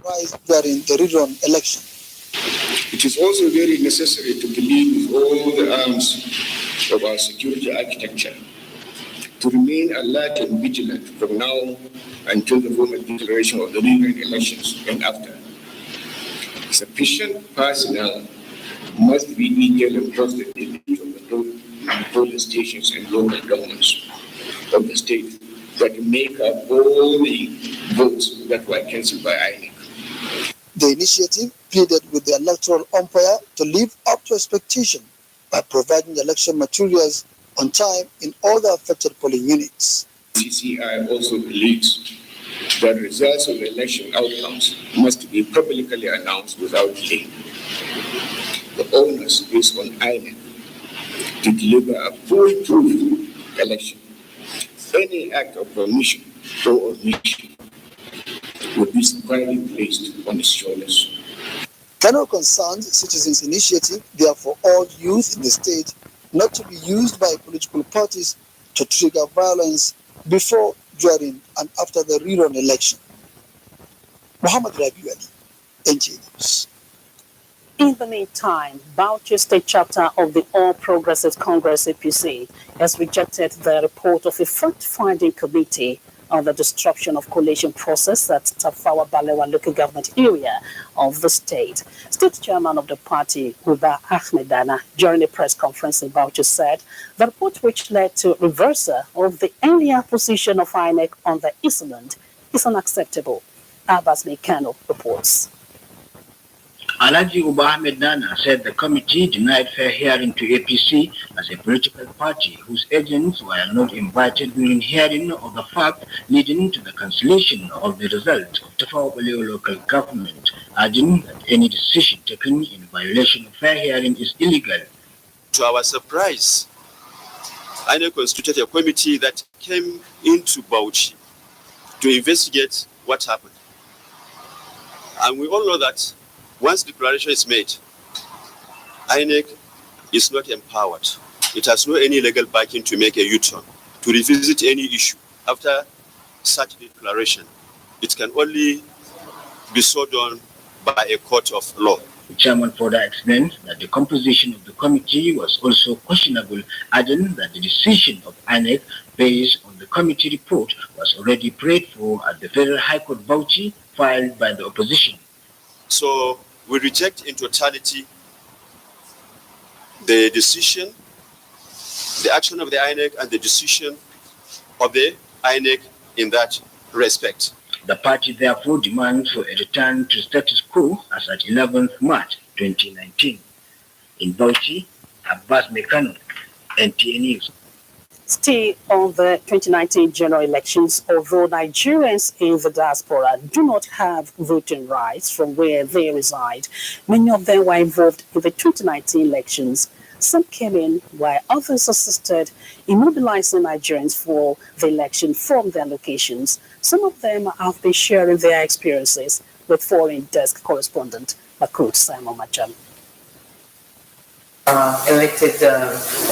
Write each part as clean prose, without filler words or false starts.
compromised during the rerun election. It is also very necessary to believe with all the arms of our security architecture to remain alert and vigilant from now until the formal declaration of the rerun elections and after. Sufficient personnel must be detailed across the polling stations and local governments of the state that make up all the votes that were cancelled by INEC. The initiative pleaded with the electoral umpire to live up to expectation by providing the election materials on time in all the affected polling units. CCI also believes that results of election outcomes must be publicly announced without delay. The onus is on INEC to deliver a foolproof election. Any act of omission or omission would be squarely placed on its shoulders. Kano concerns citizens' initiative, therefore urged youth in the state not to be used by political parties to trigger violence before, during, and after the rerun election. Muhammad Rabiu Ali, NTA News. In the meantime, Bauchi State Chapter of the All Progressive Congress APC has rejected the report of a fact-finding committee on the disruption of coalition process at Tafawa Balewa local government area of the state. State chairman of the party, Uba Ahmedana, during a press conference in Bauchi said the report, which led to reversal of the earlier position of INEC on the incident, is unacceptable. Abbas Mekano reports. Alhaji Uba Ahmed Nana said the committee denied fair hearing to APC as a political party whose agents were not invited during hearing of the fact leading to the cancellation of the result of Tafawa Balewa local government, urging that any decision taken in violation of fair hearing is illegal. To our surprise, INEC constituted a committee that came into Bauchi to investigate what happened. And we all know that once declaration is made, INEC is not empowered. It has no any legal backing to make a U-turn, to revisit any issue after such declaration. It can only be so done by a court of law. The chairman further explained that the composition of the committee was also questionable, adding that the decision of INEC based on the committee report was already prayed for at the Federal High Court Bauchi, filed by the opposition. So we reject in totality the decision, the action of the INEC and the decision of the INEC in that respect. The party therefore demands for a return to status quo as at 11th March 2019. In Bauchi, Abbas Mekano, NTA News. Still on the 2019 general elections, although Nigerians in the diaspora do not have voting rights from where they reside, many of them were involved in the 2019 elections. Some came in while others assisted in mobilizing Nigerians for the election from their locations. Some of them have been sharing their experiences with foreign desk correspondent Makut Simon Majam. Elected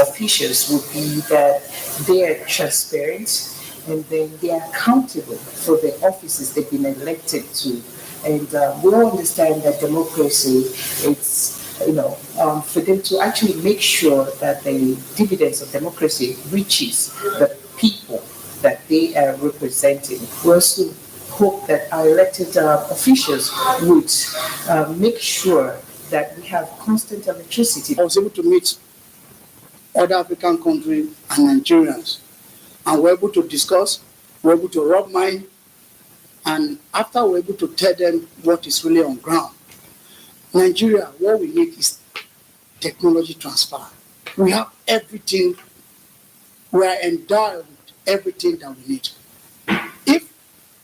officials would be that they are transparent and then they are accountable for the offices they've been elected to. And we all understand that democracy, it's, for them to actually make sure that the dividends of democracy reaches the people that they are representing. We also hope that our elected officials would make sure that we have constant electricity. I was able to meet other African countries and Nigerians, and we're able to discuss, we're able to rub mind, and after we're able to tell them what is really on ground. Nigeria, what we need is technology transfer. We have everything, we are endowed with everything that we need. If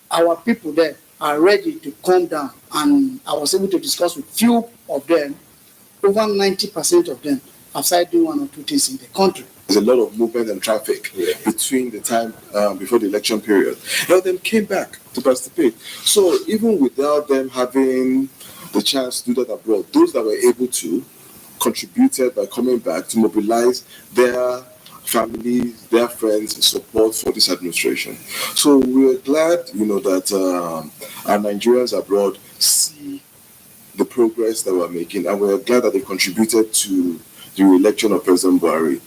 our people there are ready to calm down, and I was able to discuss with few of them, over 90% of them have started doing one or two things in the country. There's a lot of movement and traffic between the time before the election period. A lot of them came back to participate. So even without them having the chance to do that abroad, those that were able to contributed by coming back to mobilize their families, their friends, in support for this administration. So we're glad, that our Nigerians abroad progress that we're making, and we're glad that they contributed to the re-election of President Buhari.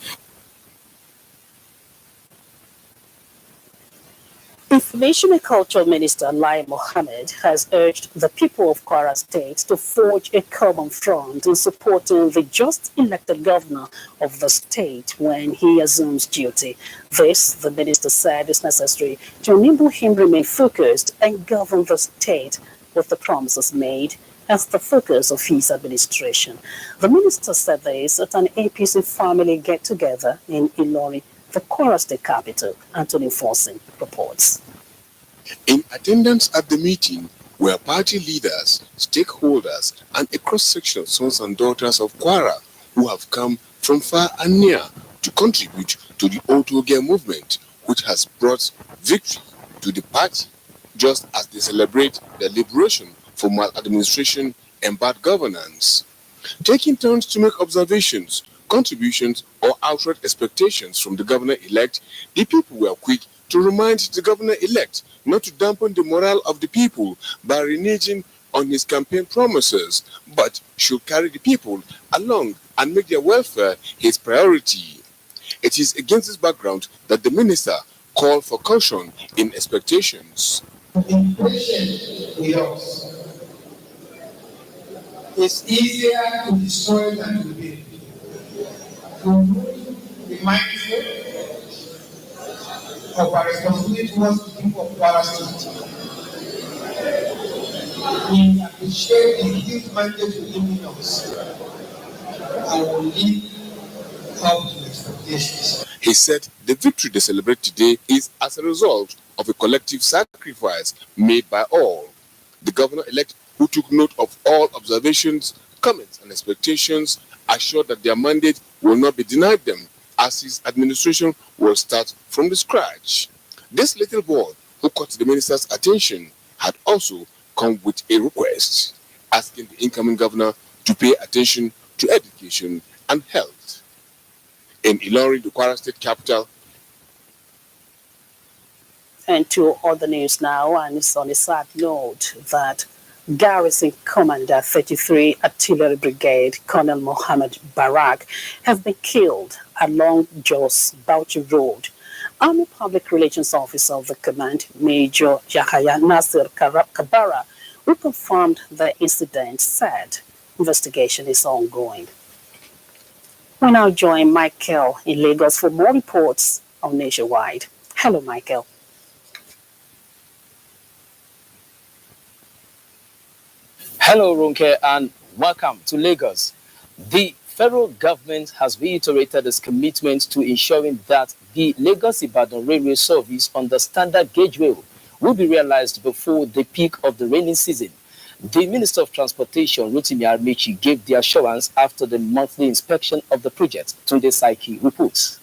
Information and Culture Minister Lai Mohammed has urged the people of Kwara State to forge a common front in supporting the just elected governor of the state when he assumes duty. This, the minister said, is necessary to enable him remain focused and govern the state with the promises made as the focus of his administration. The minister said this at an APC family get-together in Ilorin, the Kwara State capital. Anthony Forson reports. In attendance at the meeting were party leaders, stakeholders, and a cross-section of sons and daughters of Kwara who have come from far and near to contribute to the Otoge movement, which has brought victory to the party, just as they celebrate their liberation from maladministration and bad governance. Taking turns to make observations, contributions, or outright expectations from the governor-elect, the people were quick to remind the governor-elect not to dampen the morale of the people by reneging on his campaign promises, but should carry the people along and make their welfare his priority. It is against this background that the minister called for caution in expectations. Be patient with us. It's easier to destroy than to build. Be mindful of our responsibility towards the people of Kwara State. We appreciate the huge mandate you're giving us and will live up to expectations. He said the victory they celebrate today is as a result of a collective sacrifice made by all. The governor-elect, who took note of all observations, comments, and expectations, assured that their mandate will not be denied them, as his administration will start from the scratch. This little boy, who caught the minister's attention, had also come with a request, asking the incoming governor to pay attention to education and health. In Ilorin, the Kwara State capital. And to other news now, and it's on a sad note that Garrison Commander 33 Artillery Brigade Colonel Mohammed Barak have been killed along Jos Bauchi Road. Army Public Relations Officer of the command, Major Yahya Nasir Kabara, who confirmed the incident, said investigation is ongoing. We now join Michael in Lagos for more reports on Nationwide. Hello, Michael. Hello, Ronke, and welcome to Lagos. The federal government has reiterated its commitment to ensuring that the Lagos-Ibadan railway service on the standard gauge rail will be realized before the peak of the rainy season. The Minister of Transportation, Rotimi Amaechi, gave the assurance after the monthly inspection of the project. Tunde Saiki reports.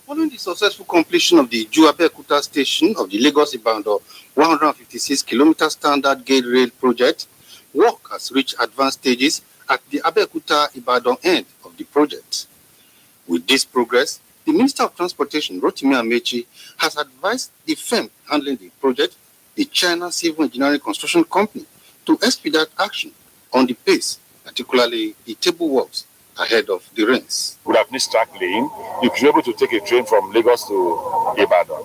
Following the successful completion of the Ju-Abeokuta station of the Lagos-Ibadan 156-kilometer standard gauge rail project, work has reached advanced stages at the Abeokuta-Ibadan end of the project. With this progress, the Minister of Transportation, Rotimi Amaechi, has advised the firm handling the project, the China Civil Engineering Construction Company, to expedite action on the pace, particularly the table works ahead of the rains. We have missed track lane. You should be able to take a train from Lagos to Ibadan.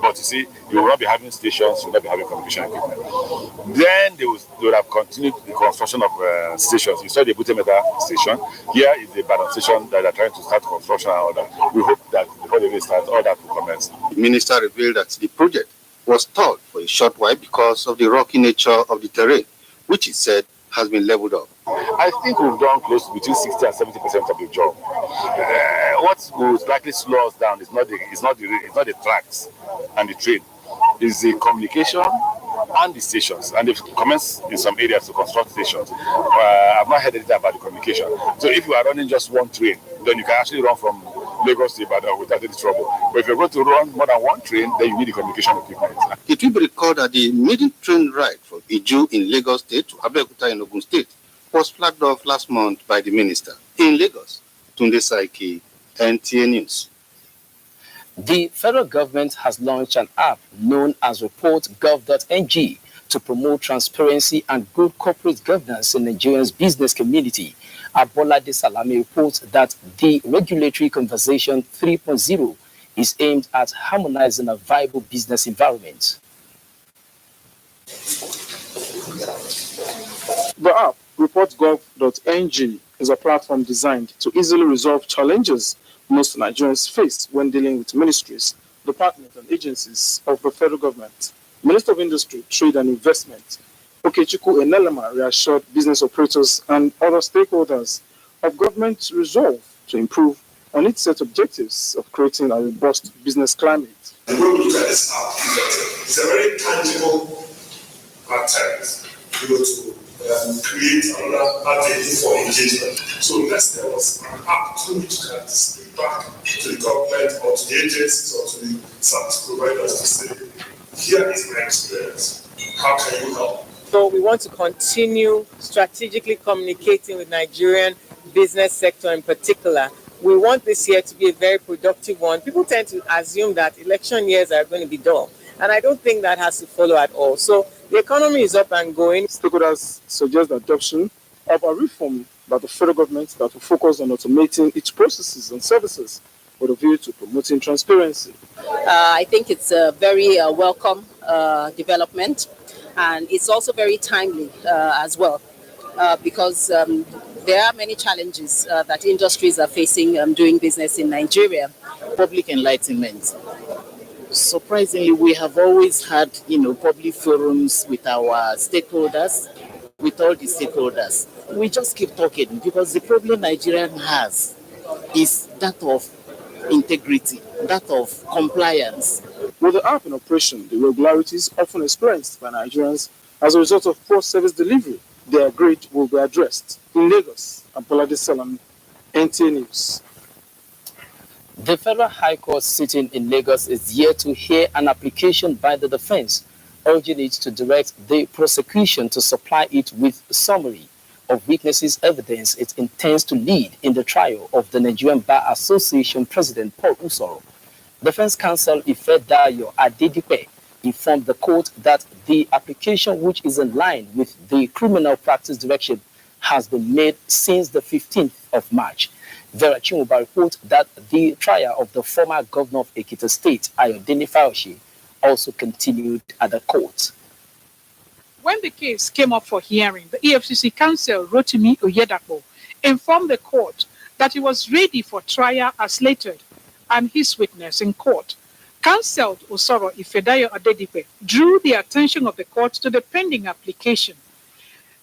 But you see, you will not be having stations, you will not be having communication equipment. Then they will have continued the construction of stations. You saw the Butemeta station. Here is the Ibadan station that they are trying to start construction and all that. We hope that before they start, all that will commence. The minister revealed that the project was stalled for a short while because of the rocky nature of the terrain, which he said has been leveled up. I think we've done close to between 60 and 70% of the job. What will likely slow us down is not the tracks and the train. It's the communication and the stations. And they've commenced in some areas to construct stations. I've not heard anything about the communication. So if you are running just one train, then you can actually run from Lagos to Ibadan without any trouble. But if you're going to run more than one train, then you need the communication equipment. It will be recalled that the maiden train ride from Iju in Lagos State to Abeokuta in Ogun State was flagged off last month by the minister. In Lagos, Tunde Saiki, NTA News. The federal government has launched an app known as reportgov.ng to promote transparency and good corporate governance in Nigeria's business community. Abolade Salami reports that the Regulatory Conversation 3.0 is aimed at harmonizing a viable business environment. The app, reportgov.ng, is a platform designed to easily resolve challenges most Nigerians face when dealing with ministries, departments, and agencies of the federal government. Minister of Industry, Trade and Investment, Okechukwu Enelema, reassured business operators and other stakeholders of government's resolve to improve on its set objectives of creating a robust business climate. And when we look at this app, it's a very tangible attempt to create another avenue for engagement. So let's tell us an app through which you can speak back to the government or to the agencies or to the service providers to say, here is my experience. How can you help? So we want to continue strategically communicating with Nigerian business sector in particular. We want this year to be a very productive one. People tend to assume that election years are going to be dull, and I don't think that has to follow at all. So the economy is up and going. Stakeholders suggest the adoption of a reform by the federal government that will focus on automating its processes and services with a view to promoting transparency. I think it's a very welcome development, and it's also very timely as well because there are many challenges that industries are facing doing business in Nigeria. Public enlightenment. Surprisingly, we have always had, public forums with our stakeholders, with all the stakeholders. We just keep talking because the problem Nigerian has is that of integrity, that of compliance. With the app in operation, the irregularities often experienced by Nigerians as a result of poor service delivery, they agreed will be addressed. In Lagos, Abolade Salami, Nta News. The Federal High Court sitting in Lagos is yet to hear an application by the defense, urging it to direct the prosecution to supply it with a summary of witnesses' evidence it intends to lead in the trial of the Nigerian Bar Association President Paul Usoro. Defense counsel Ifedayo Adedipe informed the court that the application, which is in line with the criminal practice direction, has been made since the 15th of March. Vera Chimuba reports that the trial of the former governor of Ekiti State, Ayodele Fayose, also continued at the court. When the case came up for hearing, the EFCC counsel Rotimi Oyedapo informed the court that he was ready for trial as slated and his witness in court. Counsel Usoro Ifedayo Adedipe drew the attention of the court to the pending application.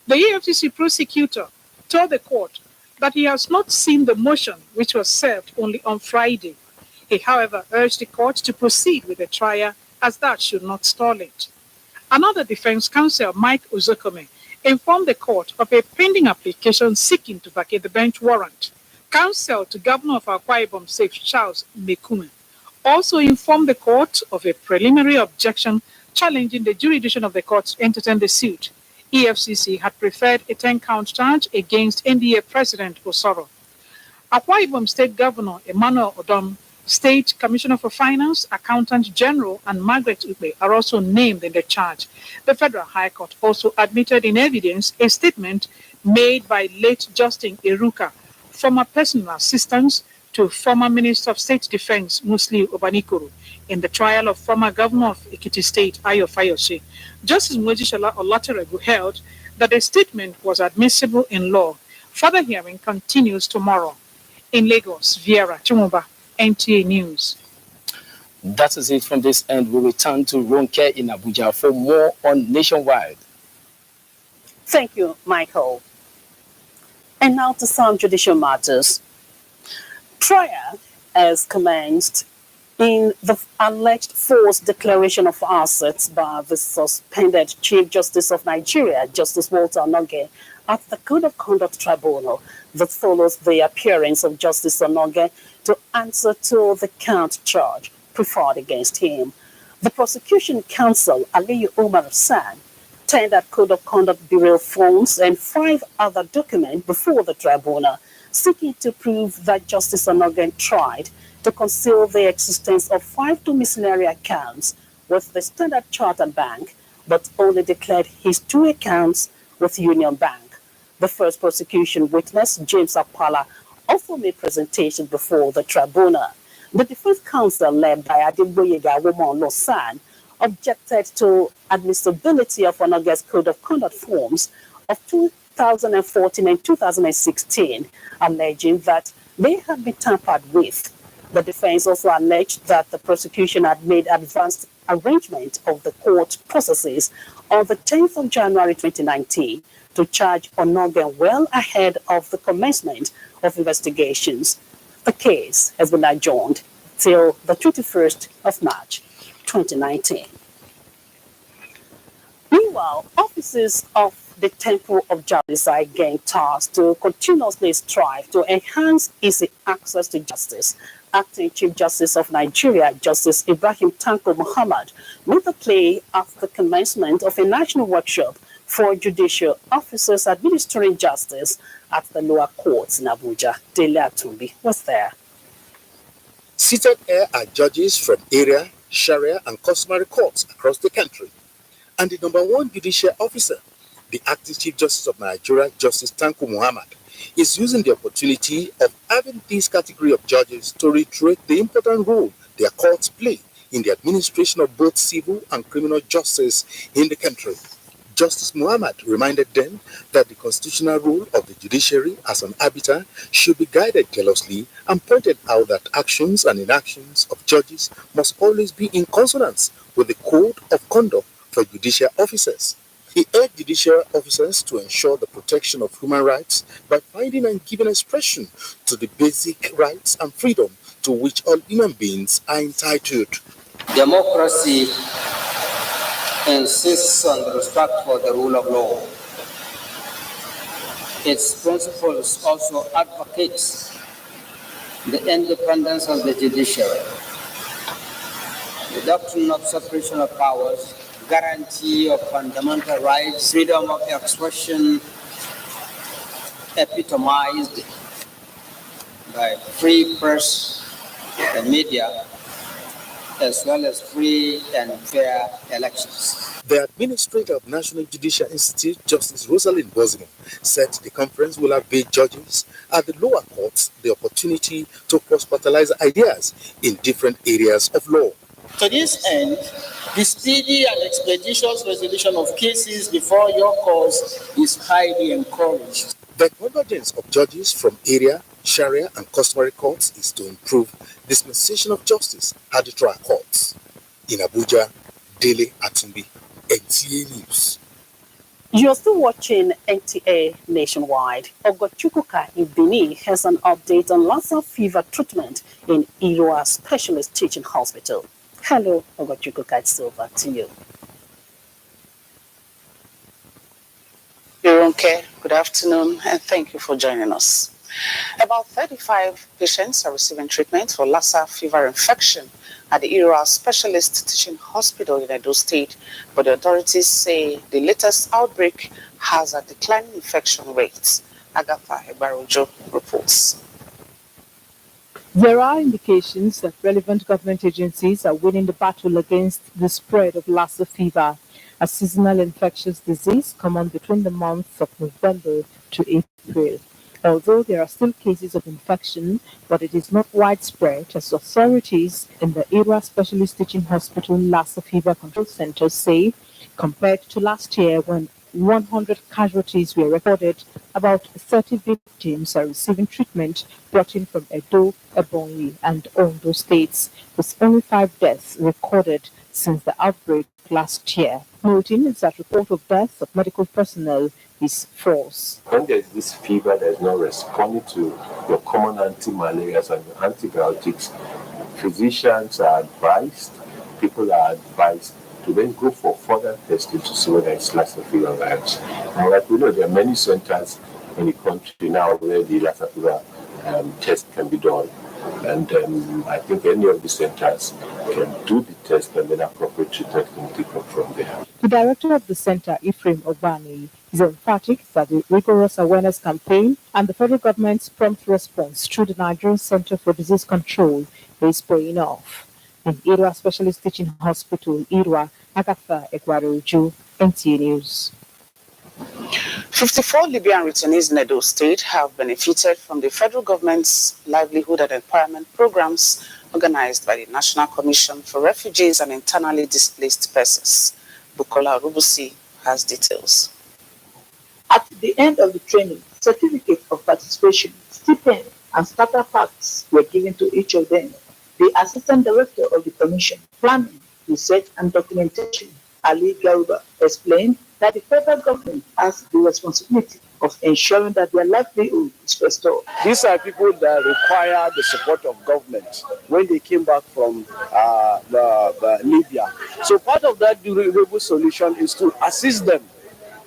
The EFCC prosecutor told the court that he has not seen the motion, which was served only on Friday. He, however, urged the court to proceed with the trial as that should not stall it. Another defense counsel, Mike Uzokome, informed the court of a pending application seeking to vacate the bench warrant. Counsel to Governor of Akwa Ibom State, Charles Mekume, also informed the court of a preliminary objection challenging the jurisdiction of the court to entertain the suit. EFCC had preferred a 10-count charge against NDA President Usoro. Akwa Ibom State Governor Emmanuel Odom, State Commissioner for Finance, Accountant General, and Margaret Ukbe are also named in the charge. The Federal High Court also admitted in evidence a statement made by late Justin Eruka, former personal assistant to former Minister of State Defense Musliu Obanikoro, in the trial of former Governor of Ekiti State Ayo Fayose. Justice Mojishola Olateregu held that the statement was admissible in law. Further hearing continues tomorrow. In Lagos, Viera Chumuba, NTA News. That is it from this end. We return to Ronke in Abuja for more on Nationwide. Thank you, Michael. And now to some judicial matters. Trial has commenced in the alleged false declaration of assets by the suspended Chief Justice of Nigeria, Justice Walter Onoge, at the Code of Conduct Tribunal that follows the appearance of Justice Onoge to answer to the count charge preferred against him. The prosecution counsel, Aliyu Umar Hassan, tendered Code of Conduct Bureau forms and 5 other documents before the tribunal, seeking to prove that Justice Onoge tried to conceal the existence of 5 domiciliary accounts with the Standard Chartered Bank, but only declared his 2 accounts with Union Bank. The first prosecution witness, James Apala, also made presentation before the tribunal. The defense counsel, led by Adeboyega Womon Losan, objected to admissibility of Onoge's Code of Conduct forms of 2014 and 2016, alleging that they had been tampered with. The defense also alleged that the prosecution had made advanced arrangement of the court processes on the 10th of January 2019 to charge Onoge well ahead of the commencement of investigations. The case has been adjourned till the 21st of March 2019. Meanwhile, officers of the Temple of Justice are again tasked to continuously strive to enhance easy access to justice. Acting Chief Justice of Nigeria, Justice Ibrahim Tanko Muhammad, made the plea at the commencement of a national workshop for judicial officers administering justice at the lower courts in Abuja. Dele Atumbi was there. Seated here are judges from area, Sharia, and customary courts across the country. And the number 1 judicial officer, the acting Chief Justice of Nigeria, Justice Tanko Muhammad, is using the opportunity of having this category of judges to reiterate the important role their courts play in the administration of both civil and criminal justice in the country. Justice Muhammad reminded them that the constitutional role of the judiciary as an arbiter should be guided jealously and pointed out that actions and inactions of judges must always be in consonance with the code of conduct for judicial officers. He urged judicial officers to ensure the protection of human rights by finding and giving expression to the basic rights and freedom to which all human beings are entitled. Democracy insists on the respect for the rule of law. Its principles also advocates the independence of the judiciary, the doctrine of separation of powers, guarantee of fundamental rights, freedom of expression epitomized by free press and media, as well as free and fair elections. The administrator of National Judicial Institute, Justice Rosalind Bozimo, said the conference will avail judges at the lower courts the opportunity to cross-fertilize ideas in different areas of law. To this end, the speedy and expeditious resolution of cases before your cause is highly encouraged. The convergence of judges from area, Sharia, and customary courts is to improve dispensation of justice at the trial courts. In Abuja, Dele Atumbi, NTA News. You're still watching Nta Nationwide. Ogochukwuka in Benin has an update on Lassa fever treatment in Iroa Specialist Teaching Hospital. Hello, Ogochukwuka, it's over to you. Yoronke, good afternoon, and thank you for joining us. About 35 patients are receiving treatment for Lassa fever infection at the Iroa Specialist Teaching Hospital in Edo State, but the authorities say the latest outbreak has a declining infection rate. Agatha Ebarojo reports. There are indications that relevant government agencies are winning the battle against the spread of Lassa fever, a seasonal infectious disease common between the months of November to April. Although there are still cases of infection, but it is not widespread, as authorities in the Iroa Specialist Teaching Hospital Lassa Fever Control Center say, compared to last year when 100 casualties were recorded, about 30 victims are receiving treatment brought in from Edo, Ebonyi, and Ondo states, with only 5 deaths recorded since the outbreak last year. Noting is that report of deaths of medical personnel is false. When there is this fever that is not responding to your common anti-malarials and antibiotics, physicians are advised, people are advised to then go for further testing to see whether it's Lassa fever virus. And like we know, there are many centers in the country now where the Lassa fever test can be done. And I think any of the centers can do the test and then appropriate treatment can take it from there. The director of the center, Ephraim Obani, is emphatic that the rigorous awareness campaign and the federal government's prompt response through the Nigerian Center for Disease Control is paying off. In Iroa Specialist Teaching Hospital, Iroa, Agatha Ekwaroju, NTA News. 54 Libyan returnees in Edo State have benefited from the federal government's livelihood and empowerment programs organized by the National Commission for Refugees and Internally Displaced Persons. Bukola Rubusi has details. At the end of the training, certificates of participation, stipend, and starter packs were given to each of them. The Assistant Director of the Commission, Planning, Research and Documentation, Ali Garuba, explained that the federal government has the responsibility of ensuring that their livelihood is restored. These are people that require the support of government when they came back from Libya. So part of that durable solution is to assist them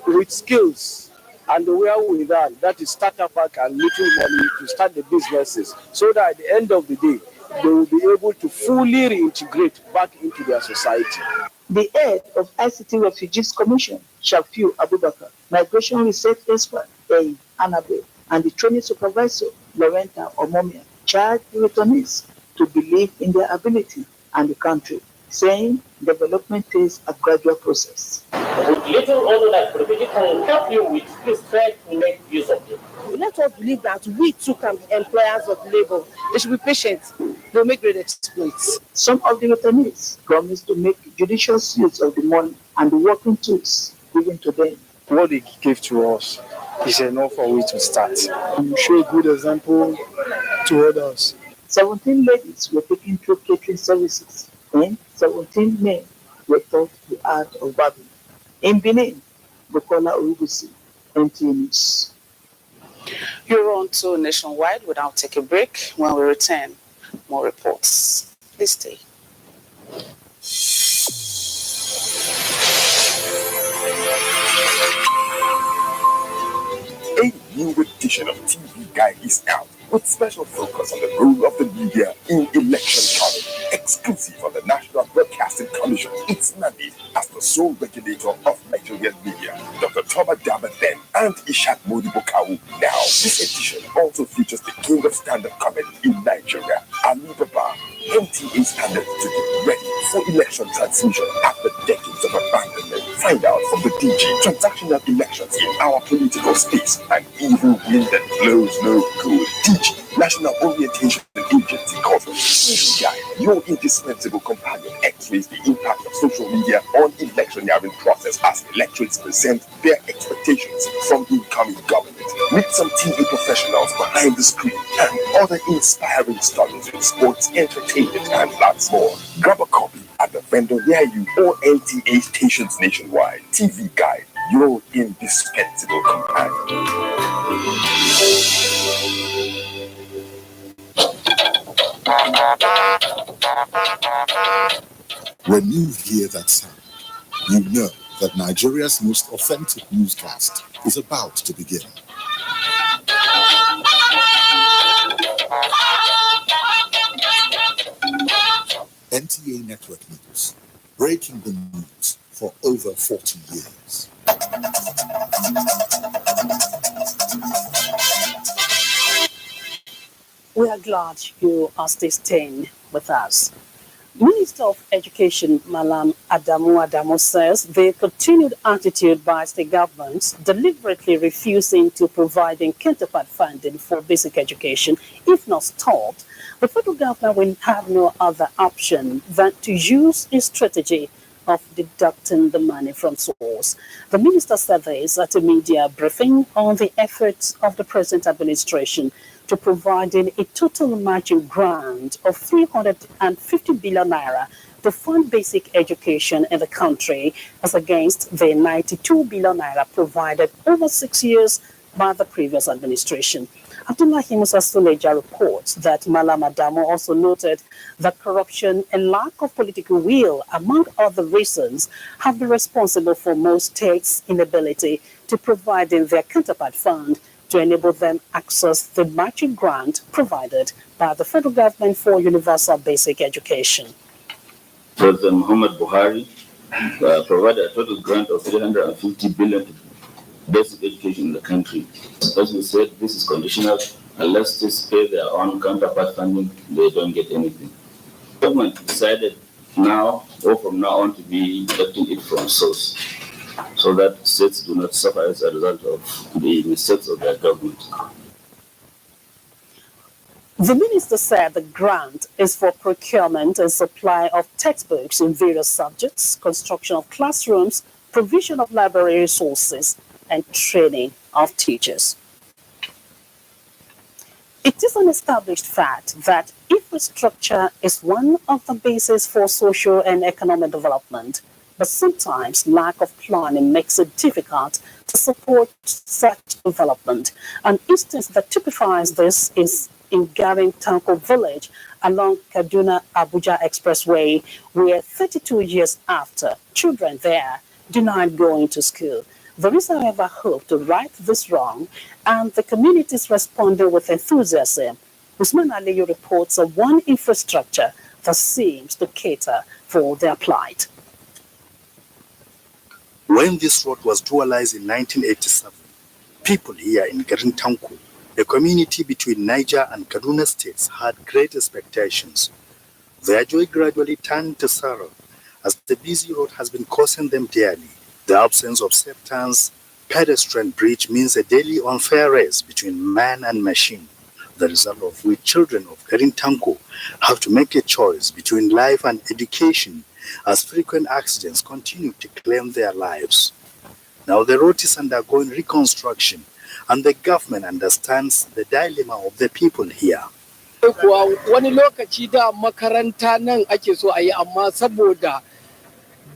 with skills and the wherewithal, that is starter pack and little money to start the businesses, so that at the end of the day, they will be able to fully reintegrate back into their society. The head of ICT Refugees Commission, Shafiu Abubakar, migration research expert, Annabelle, and the training supervisor, Lorenta Omomia, charged the returnees to believe in their ability and the country, saying development is a gradual process. With little or that refugee can help you with, please try to make use of it. Let us believe that we too can be employers of labor. They should be patient. They'll make great exploits. Some of the returnees promised to make judicious use of the money and the working tools given to them. What they gave to us is enough for we to start. We show a good example to others. 17 ladies were taken through catering services, and 17 men were taught the art of barbing. In Benin, Bukola Urubusi, NTA News. You're on to Nationwide. We'll now take a break. When we return, more reports. Please stay. A new edition of TV Guide is out with special focus on the role of the media in election coverage. Exclusive on the National Broadcasting Commission, its mandate as the sole regulator of Nigerian media. Dr. Toba Dabaden and Ishak Modibo. Now, this edition also features the king of stand-up comedy in Nigeria, Ali Baba. NTA standards to be ready for election transmission after decades of abandonment. Find out from the DG transactional elections in our political space and evil wind that blows no good. DG, National Orientation Agency Conference. Your indispensable companion x-rays the impact of social media on electioneering process as electorates present their expectations from incoming government. Meet some TV professionals behind the screen and other inspiring stories in sports, entertainment, and lots more. Grab a copy at the vendor near you or NTA stations nationwide. TV Guide, your indispensable companion. When you hear that sound, you know that Nigeria's most authentic newscast is about to begin. NTA Network News, breaking the news for over 40 years. We are glad you are still staying with us. Minister of Education Malam Adamu says the continued attitude by state governments deliberately refusing to providing counterpart funding for basic education, if not stopped, the federal government will have no other option than to use a strategy of deducting the money from source. The minister said this at a media briefing on the efforts of the present administration to providing a total matching grant of 350 billion naira to fund basic education in the country, as against the 92 billion naira provided over 6 years by the previous administration. Abdullahi Musa Suleja reports that Malam Adamu also noted that corruption and lack of political will, among other reasons, have been responsible for most states' inability to provide in their counterpart fund to enable them access the matching grant provided by the federal government for universal basic education. President Muhammad Buhari provided a total grant of 350 billion to basic education in the country. As we said, this is conditional. Unless states pay their own counterpart funding, they don't get anything. The government decided now or from now on to be getting it from source, so that states do not suffer as a result of the mistakes of their government. The minister said the grant is for procurement and supply of textbooks in various subjects, construction of classrooms, provision of library resources, and training of teachers. It is an established fact that infrastructure is one of the bases for social and economic development, but sometimes lack of planning makes it difficult to support such development. An instance that typifies this is in Garing Tanko village along Kaduna-Abuja Expressway, where 32 years after, children there denied going to school. There is, however, hope to right this wrong, and the communities responded with enthusiasm. Usman Aliyu reports of one infrastructure that seems to cater for their plight. When this road was dualized in 1987, people here in Garintanku, a community between Niger and Kaduna states, had great expectations. Their joy gradually turned to sorrow, as the busy road has been costing them dearly. The absence of safe turns, pedestrian bridge means a daily unfair race between man and machine, the result of which children of Garintanku have to make a choice between life and education, as frequent accidents continue to claim their lives. Now the road is undergoing reconstruction, and the government understands the dilemma of the people here. Wani lokaci da makaranta nan ake so a yi, amma saboda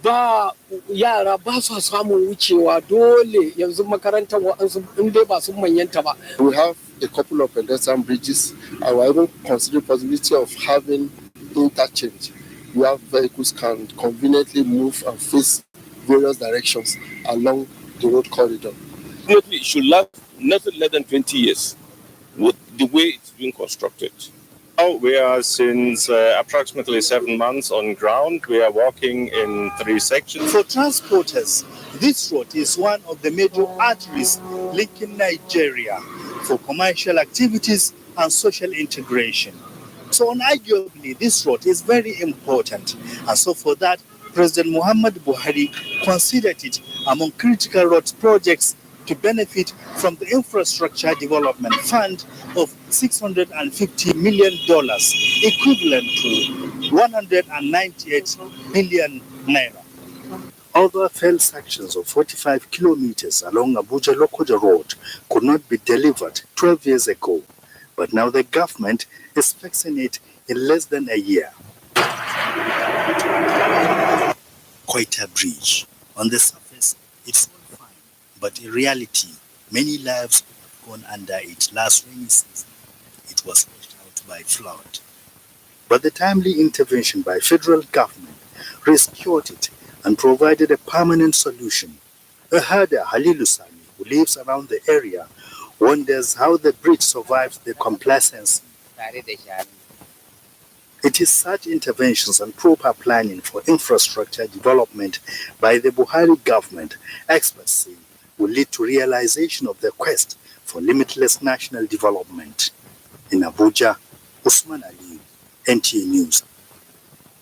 ba yara ba su samun wucewa dole yanzu makarantar wa'ansu in dai ba sun manyanta ba. We have a couple of pedestrian bridges, and we're even considering the possibility of having interchange where vehicles can conveniently move and face various directions along the road corridor. It should last nothing less than 20 years with the way it's being constructed. Now we are since approximately 7 months on ground. We are working in 3 sections. For transporters, this road is one of the major arteries linking Nigeria for commercial activities and social integration. So unarguably, this road is very important. And so for that, President Muhammad Buhari considered it among critical road projects to benefit from the Infrastructure Development Fund of $650 million, equivalent to 198 billion naira. Other failed sections of 45 kilometers along Abuja-Lokoja Road could not be delivered 12 years ago, but now the government is fixing it in less than a year. Koita Bridge. On the surface, it's all fine, but in reality, many lives have gone under it. Last rainy season, it was washed out by flood. But the timely intervention by federal government rescued it and provided a permanent solution. A herder, Halilu Sani, who lives around the area, wonders how the bridge survives the complacency. It is such interventions and proper planning for infrastructure development by the Buhari government, experts say, will lead to realization of the quest for limitless national development. In Abuja, Usman Ali, NTA News.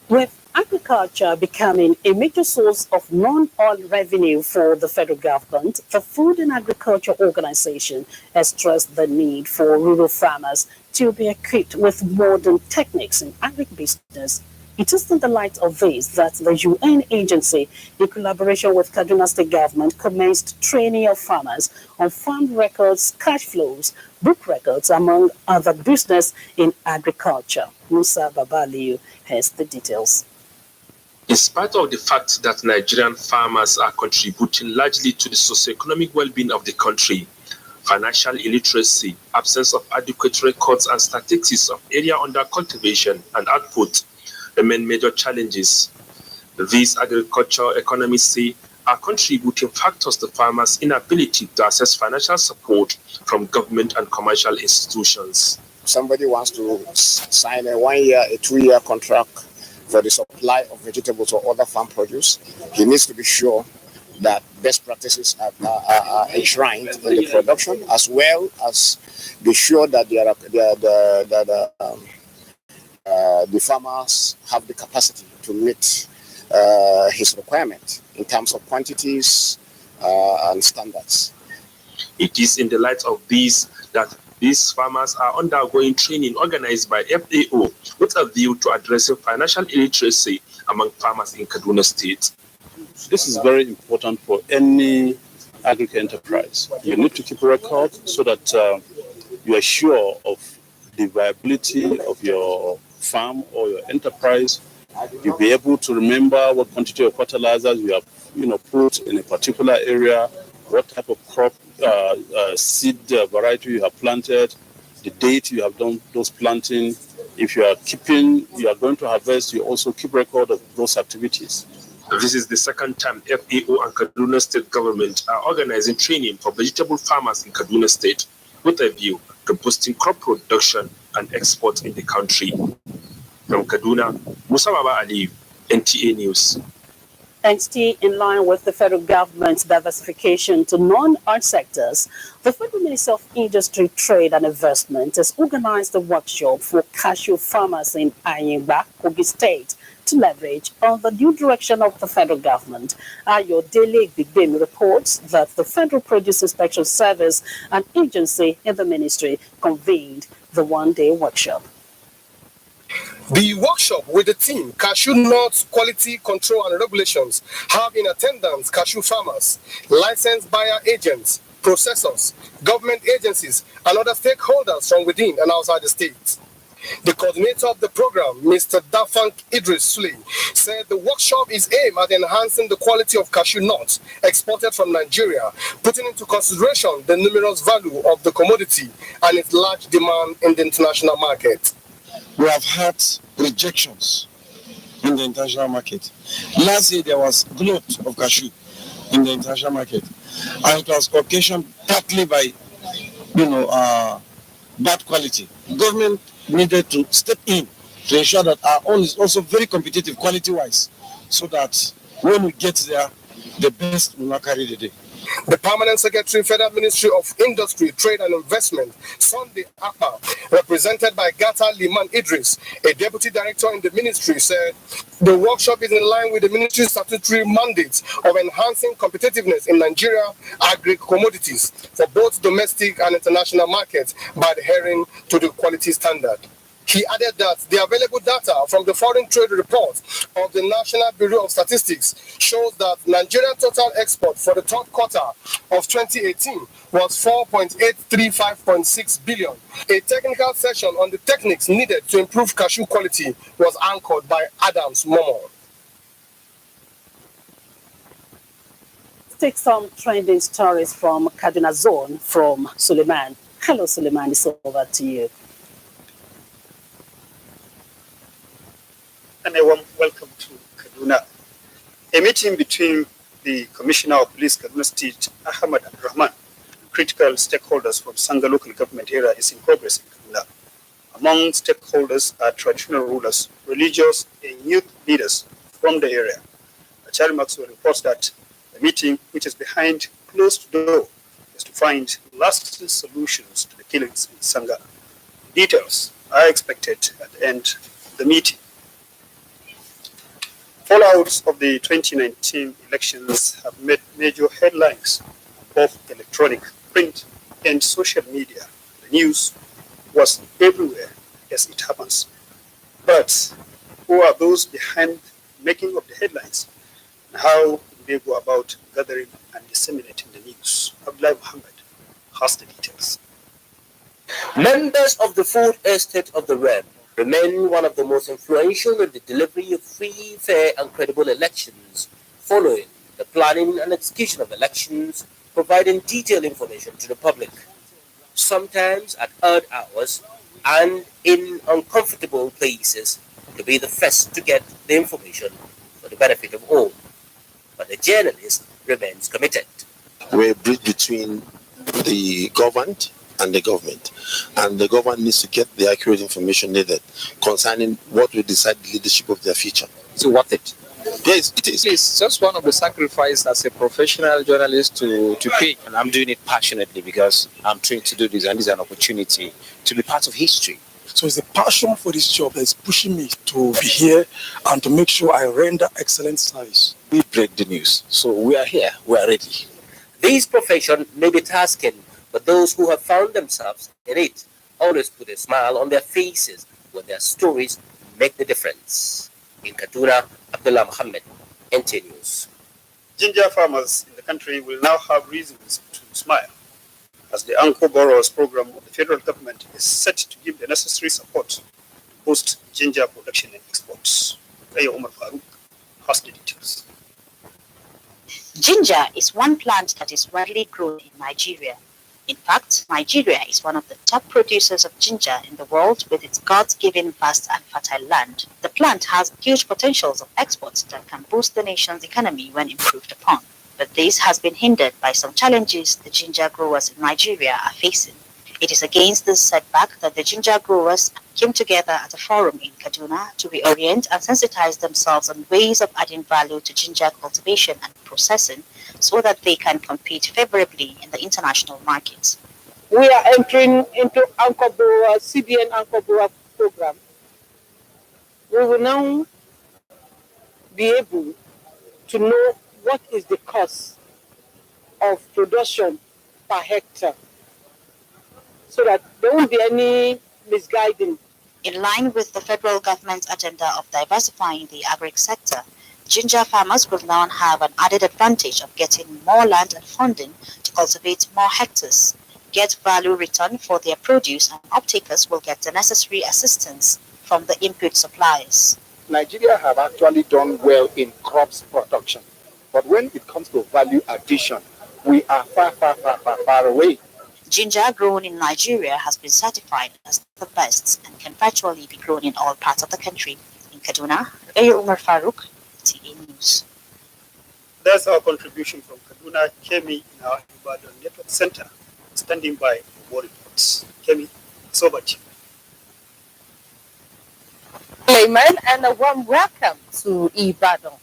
With agriculture becoming a major source of non-oil revenue for the federal government, the Food and Agriculture Organization has stressed the need for rural farmers to be equipped with modern techniques in agribusiness. It is in the light of this that the UN agency, in collaboration with Kaduna State government, commenced training of farmers on farm records, cash flows, book records, among other business in agriculture. Musa Babaliu has the details. In spite of the fact that Nigerian farmers are contributing largely to the socio-economic well-being of the country, financial illiteracy, absence of adequate records and statistics of area under cultivation and output remain major challenges. These agricultural economists say are contributing factors to farmers' inability to access financial support from government and commercial institutions. Somebody wants to sign a 1 year, a 2 year contract for the supply of vegetables or other farm produce. He needs to be sure that best practices are enshrined in the production, as well as be sure that the farmers have the capacity to meet his requirement in terms of quantities and standards. It is in the light of these that these farmers are undergoing training organized by FAO with a view to addressing financial illiteracy among farmers in Kaduna State. This is very important for any agriculture enterprise. You need to keep a record so that you are sure of the viability of your farm or your enterprise. You'll be able to remember what quantity of fertilizers you have put in a particular area, what type of crop seed variety you have planted, the date you have done those planting. If you are going to harvest, you also keep record of those activities. This is the second time FAO and Kaduna State government are organizing training for vegetable farmers in Kaduna State with a view to boosting crop production and export in the country. From Kaduna, Musa Baba Ali, NTA News. And still in line with the federal government's diversification to non-art sectors, the Federal Ministry of Industry, Trade and Investment has organized a workshop for cashew farmers in Ayimba, Kogi State, to leverage on the new direction of the federal government. Ayo Dele Bigbemi reports that the Federal Produce Inspection Service, an agency in the ministry, convened the one-day workshop. The workshop with the team Cashew Nuts Quality Control and Regulations have in attendance cashew farmers, licensed buyer agents, processors, government agencies, and other stakeholders from within and outside the state. The coordinator of the program, Mr. Dafang Idris Sule, said the workshop is aimed at enhancing the quality of cashew nuts exported from Nigeria, putting into consideration the numerous value of the commodity and its large demand in the international market. We have had rejections in the international market. Last year there was glut of cashew in the international market, and it was occasioned partly by bad quality. Government needed to step in to ensure that our own is also very competitive quality-wise, so that when we get there, the best will not carry the day. The Permanent Secretary, Federal Ministry of Industry, Trade and Investment, Sunday Akpa, represented by Gata Liman Idris, a Deputy Director in the ministry, said the workshop is in line with the ministry's statutory mandate of enhancing competitiveness in Nigeria agri-commodities for both domestic and international markets by adhering to the quality standard. He added that the available data from the Foreign Trade Report of the National Bureau of Statistics shows that Nigerian total export for the third quarter of 2018 was 4.835.6 billion. A technical session on the techniques needed to improve cashew quality was anchored by Adams Momo. Let's take some trending stories from Kaduna Zone from Suleiman. Hello, Suleiman, it's over to you. And a warm welcome to Kaduna. A meeting between the Commissioner of Police Kaduna State, Ahmad Abdurrahman, and critical stakeholders from Sanga local government area is in progress in Kaduna. Among stakeholders are traditional rulers, religious and youth leaders from the area. Achari Maxwell reports that the meeting, which is behind closed door, is to find lasting solutions to the killings in Sanga. Details are expected at the end of the meeting. Fallouts of the 2019 elections have made major headlines on both electronic, print, and social media. The news was everywhere, as it happens. But who are those behind making of the headlines? And how do they go about gathering and disseminating the news? Abdullah Muhammad has the details. Members of the food estate of the REM remain one of the most influential in the delivery of free, fair, and credible elections, following the planning and execution of elections, providing detailed information to the public, sometimes at odd hours and in uncomfortable places, to be the first to get the information for the benefit of all. But the journalist remains committed. We're a bridge between the governed and the government. And the government needs to get the accurate information needed concerning what will decide the leadership of their future. Is it worth it? Yes, it is. It's just one of the sacrifices as a professional journalist to pay. And I'm doing it passionately because I'm trained to do this, and this is an opportunity to be part of history. So it's the passion for this job that is pushing me to be here and to make sure I render excellent service. We break the news. So we are here. We are ready. This profession may be tasking, but those who have found themselves in it always put a smile on their faces when their stories make the difference. In Kaduna, Abdullah Muhammad, NTA News. Ginger farmers in the country will now have reasons to smile, as the Anchor Borrowers Program of the federal government is set to give the necessary support to boost ginger production and exports. Ayo Umar Farouk has the details. Ginger is one plant that is widely grown in Nigeria. In fact, Nigeria is one of the top producers of ginger in the world with its God-given vast and fertile land. The plant has huge potentials of exports that can boost the nation's economy when improved upon. But this has been hindered by some challenges the ginger growers in Nigeria are facing. It is against this setback that the ginger growers came together at a forum in Kaduna to reorient and sensitize themselves on ways of adding value to ginger cultivation and processing so that they can compete favorably in the international markets. We are entering into Anchor Borrower, CBN Anchor Borrower program. We will now be able to know what is the cost of production per hectare, so that there won't be any misguiding. In line with the federal government's agenda of diversifying the agri sector, ginger farmers will now have an added advantage of getting more land and funding to cultivate more hectares, get value return for their produce, and off-takers will get the necessary assistance from the input suppliers. Nigeria have actually done well in crops production, but when it comes to value addition, we are far away. Ginger grown in Nigeria has been certified as the best and can virtually be grown in all parts of the country. In Kaduna, Ayo Umar Farouk, NTA News. That's our contribution from Kaduna. Kemi in our Ibadan Network Center, standing by for more reports. Kemi, it's over to you. Amen, and a warm welcome to Ibadan.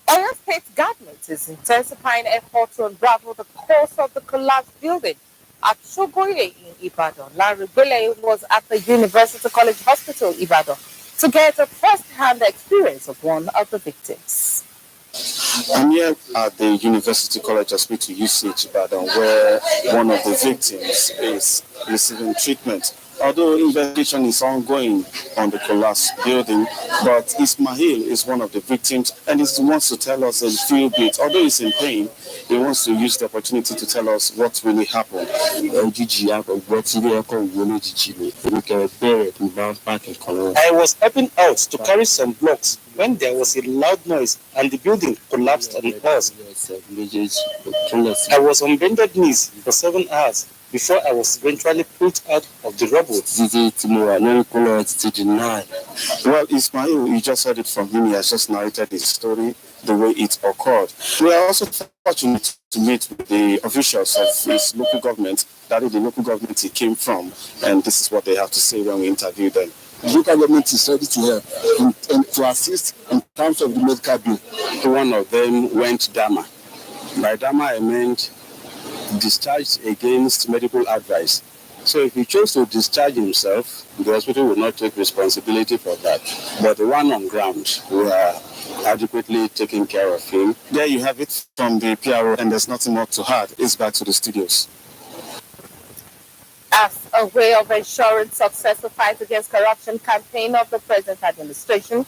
Oyo State government is intensifying efforts to unravel the cause of the collapsed building at Shogoye in Ibadan. Larry Bele was at the University College Hospital, Ibadan, to get a first-hand experience of one of the victims. I'm here at the University College Hospital UCH Ibadan, where one of the victims is receiving treatment. Although investigation is ongoing on the collapsed building, but Ismail is one of the victims and he wants to tell us a few bits. Although he's in pain, he wants to use the opportunity to tell us what really happened. I was helping out to carry some blocks when there was a loud noise and the building collapsed on us. I was on bended knees for 7 hours before I was eventually pulled out of the rubble. Well, Ismail, you just heard it from him. He has just narrated his story the way it occurred. We are also fortunate to meet with the officials of his local government, that is the local government he came from, and this is what they have to say when we interview them. The local government is ready to help and to assist in terms of the medical bill. One of them went Dama. By Dama, I meant discharged against medical advice. So if he chose to discharge himself, the hospital will not take responsibility for that. But the one on ground, we are adequately taking care of him. There you have it from the PRO, and there's nothing more to add. It's back to the studios. As a way of ensuring successful fight against corruption campaign of the present administration,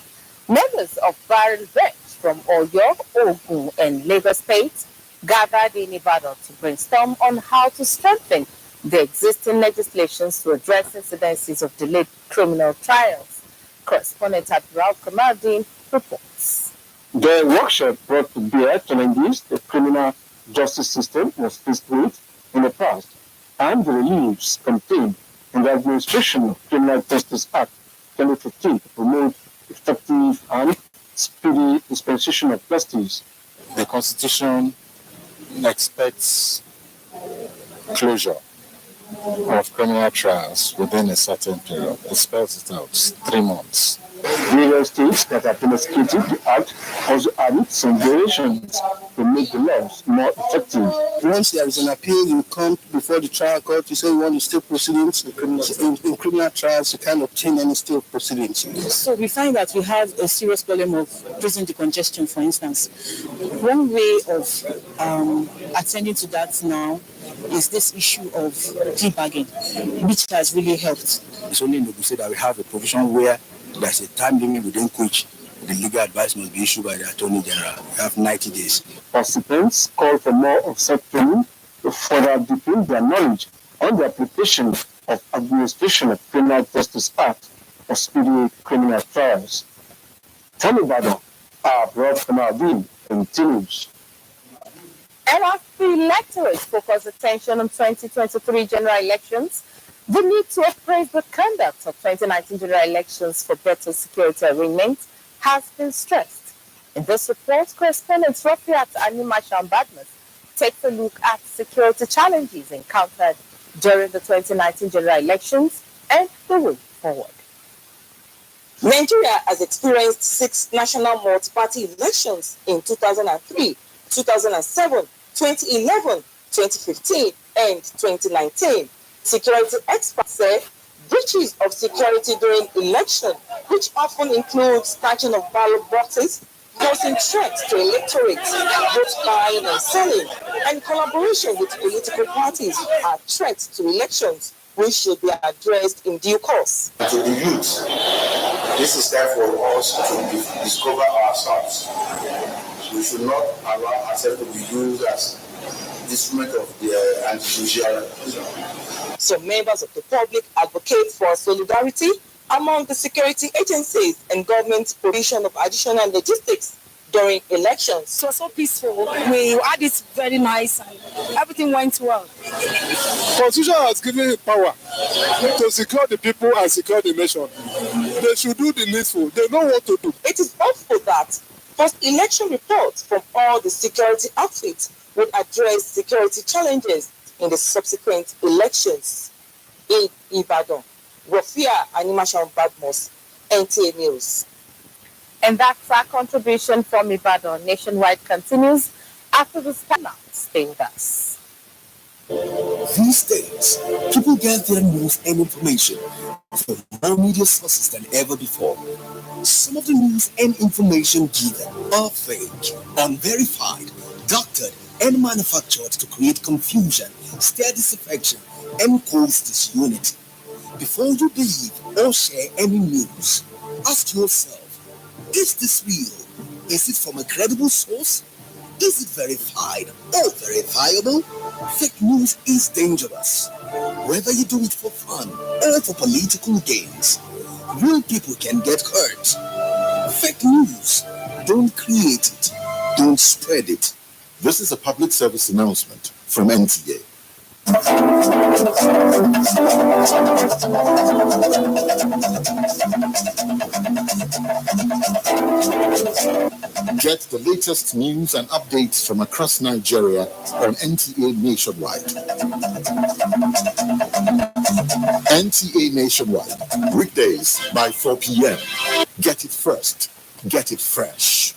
members of various bench from Oyo, Ogun, and Lagos State gathered in Ibadan to brainstorm on how to strengthen the existing legislations to address incidences of delayed criminal trials. Correspondent Abdul Kamaldeen reports. The workshop brought to bear challenges the criminal justice system was faced with in the past and the reliefs contained in the Administration of Criminal Justice Act 2015 to promote effective and speedy dispensation of justice. The Constitution expects closure of criminal trials within a certain period. It spells it out, 3 months. Various states that have promulgated the Act also added some variations to make the laws more effective. Once there is an appeal, you come before the trial court, you say you want to stay proceedings. In criminal trials, you can't obtain any stay of proceedings. So we find that we have a serious problem of prison decongestion, for instance. One way of attending to that now is this issue of plea bargain, which has really helped. It's only in the say that we have a provision where there's a time limit within which the legal advice must be issued by the Attorney General. We have 90 days. Participants call for more offset training to further deepen their knowledge on the application of Administration of Criminal Justice Act for speedy criminal trials. From Ibadan, Abroad Kamadin continues. And as the electorate focus attention on 2023 general elections, the need to appraise the conduct of 2019 general elections for better security arrangements has been stressed. In this report, correspondent Rafiat Animashan Badmus takes a look at security challenges encountered during the 2019 general elections and the way forward. Nigeria has experienced 6 national multi-party elections in 2003, 2007, 2011, 2015, and 2019. Security experts say breaches of security during election, which often includes snatching of ballot boxes, posing threats to electorates, vote buying and selling, and collaboration with political parties are threats to elections, which should be addressed in due course. To the youth, this is time for us to discover ourselves. We should not allow ourselves to be used as instrument of the anti-social. Some members of the public advocate for solidarity among the security agencies and government's provision of additional logistics during elections. It was so peaceful. We had it very nice and everything went well. Constitution has given it power to secure the people and secure the nation. They should do the needful. They know what to do. It is hopeful that post-election reports from all the security outfits will address security challenges in the subsequent elections. In Ibadan, Rafia Animashan Badmos, NTA News. And that's our contribution from Ibadan. Nationwide continues after this timeout. Stay with us. These days, people get their news and information from more media sources than ever before. Some of the news and information given are fake, unverified, doctored, and manufactured to create confusion, stir disaffection, and cause disunity. Before you believe or share any news, ask yourself, is this real? Is it from a credible source? Is it verified or verifiable? Fake news is dangerous. Whether you do it for fun or for political gains, real people can get hurt. Fake news, don't create it, don't spread it. This is a public service announcement from NTA. Get the latest news and updates from across Nigeria on NTA Nationwide. NTA Nationwide, weekdays by 4 p.m. Get it first, get it fresh.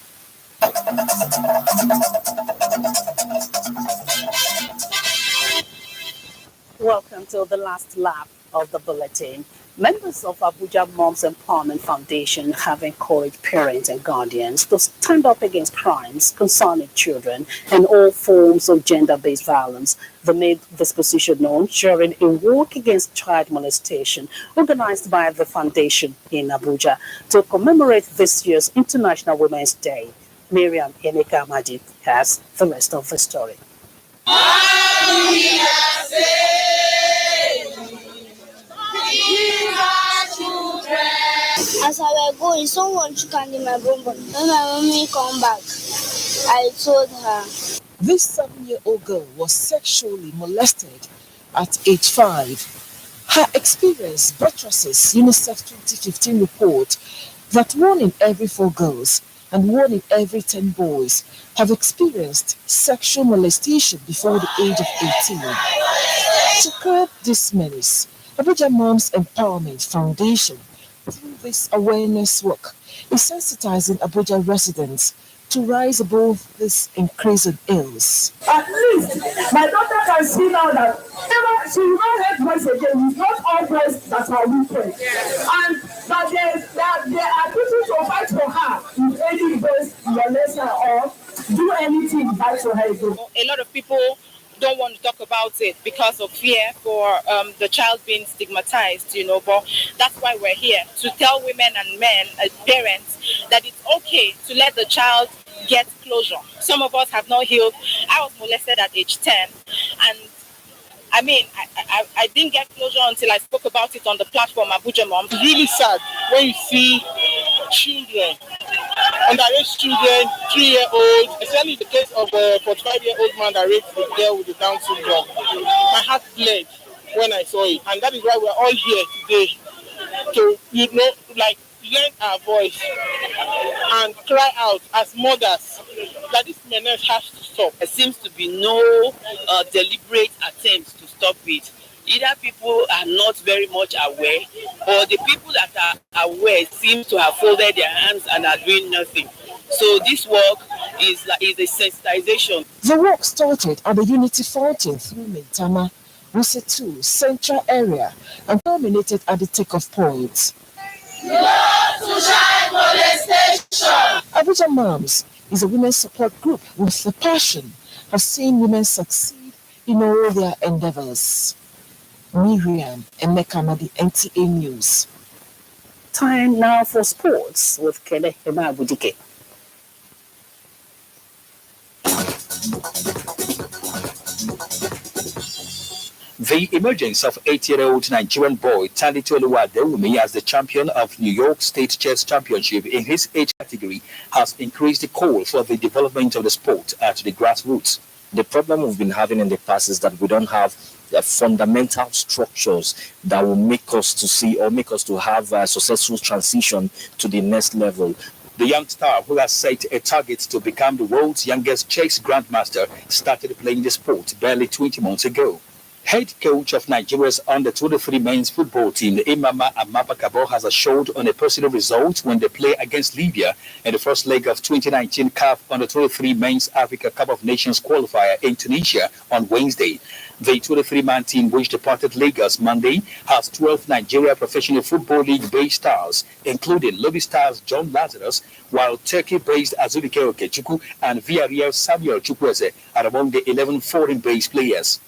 Welcome to the last lap of the bulletin. Members of Abuja Moms Empowerment Foundation have encouraged parents and guardians to stand up against crimes concerning children and all forms of gender-based violence. They made this position known during a walk against child molestation organized by the foundation in Abuja to commemorate this year's International Women's Day. Miriam Emeka Majid has the rest of the story. As I was going, someone took candy in my bonbon. When my mommy come back, I told her. This 7-year-old girl was sexually molested at age 5. Her experience buttresses UNICEF 2015 report that 1 in every 4 girls and 1 in every 10 boys have experienced sexual molestation before the age of 18. To curb this menace, Abuja Moms Empowerment Foundation Through this awareness work is sensitizing Abuja residents to rise above this increasing ills. At least my daughter can see now that she will not hate boys again. It's not all boys that are wicked. And that there are people to fight for her if any boys molest her or do anything bad to her again. A lot of people don't want to talk about it because of fear for the child being stigmatized, but that's why we're here, to tell women and men as parents that it's okay to let the child get closure. Some of us have not healed. I was molested at age 10, and I mean, I didn't get closure until I spoke about it on the platform, Abuja Mom. It's really sad when you see children, underage children, 3-year-olds, especially the case of a 45-year-old man that raped the girl with the Down syndrome. My heart bled when I saw it, and that is why we're all here today to, lend our voice and cry out as mothers that this menace has to stop. There seems to be no deliberate attempts to stop it. Either people are not very much aware, or the people that are aware seem to have folded their hands and are doing nothing. So this work is a sensitization. The work started at the Unity Fountain through Maitama, Wuse 2 Central area and culminated at the Takeoff Point. Abuja Moms is a women's support group with the passion of seeing women succeed in all their endeavors. Miriam Emeka, the NTA News. Time now for sports with Kele Hemabudike. The emergence of 8-year-old Nigerian boy Tandito Oluwadewumi as the champion of New York State Chess Championship in his age category has increased the call for the development of the sport at the grassroots. The problem we've been having in the past is that we don't have fundamental structures that will make us to see or make us to have a successful transition to the next level. The young star, who has set a target to become the world's youngest chess grandmaster, started playing the sport barely 20 months ago. Head coach of Nigeria's under-23 men's football team, Imama Amabakabo, has assured on a personal result when they play against Libya in the first leg of 2019 CAF under-23 men's Africa Cup of Nations qualifier in Tunisia on Wednesday. The 23-man team, which departed Lagos Monday, has 12 Nigeria Professional Football League-based stars, including Lobby stars John Lazarus, while Turkey-based Azubike Okechukwu and Villarreal Samuel Chukwueze are among the 11 foreign-based players.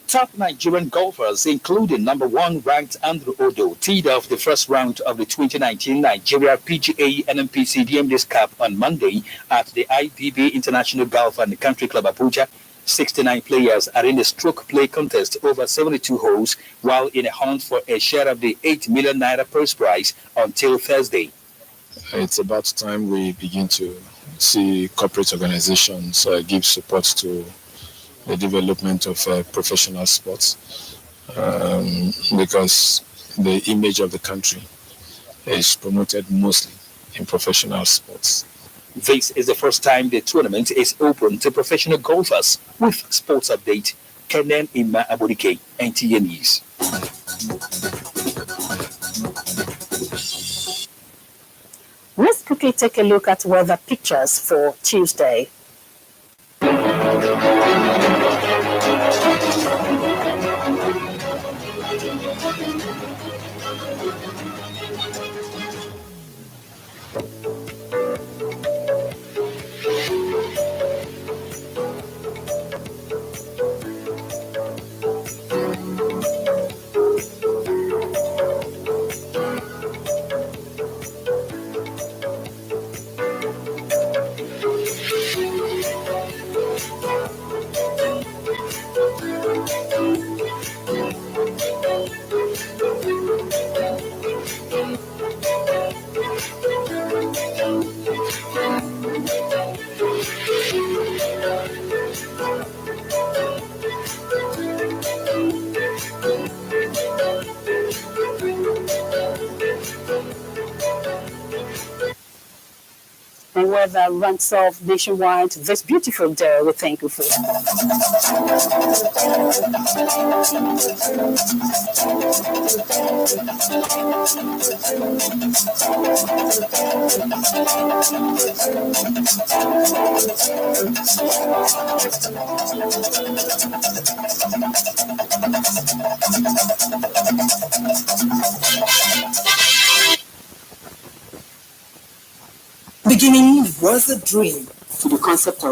Top Nigerian golfers, including number 1 ranked Andrew Odo, teed off the first round of the 2019 Nigeria PGA NMPC DMDs Cup on Monday at the IBB International Golf and Country Club Abuja. 69 players are in the stroke play contest over 72 holes, while in a hunt for a share of the 8 million naira purse prize until Thursday. It's about time we begin to see corporate organizations give support to the development of professional sports, because the image of the country is promoted mostly in professional sports. This is the first time the tournament is open to professional golfers. With sports update, Kenan Ima Abodike, NTA News. Let's quickly take a look at weather pictures for Tuesday. and weather runs off nationwide this beautiful day. We thank you for Beginning was a dream. the concept of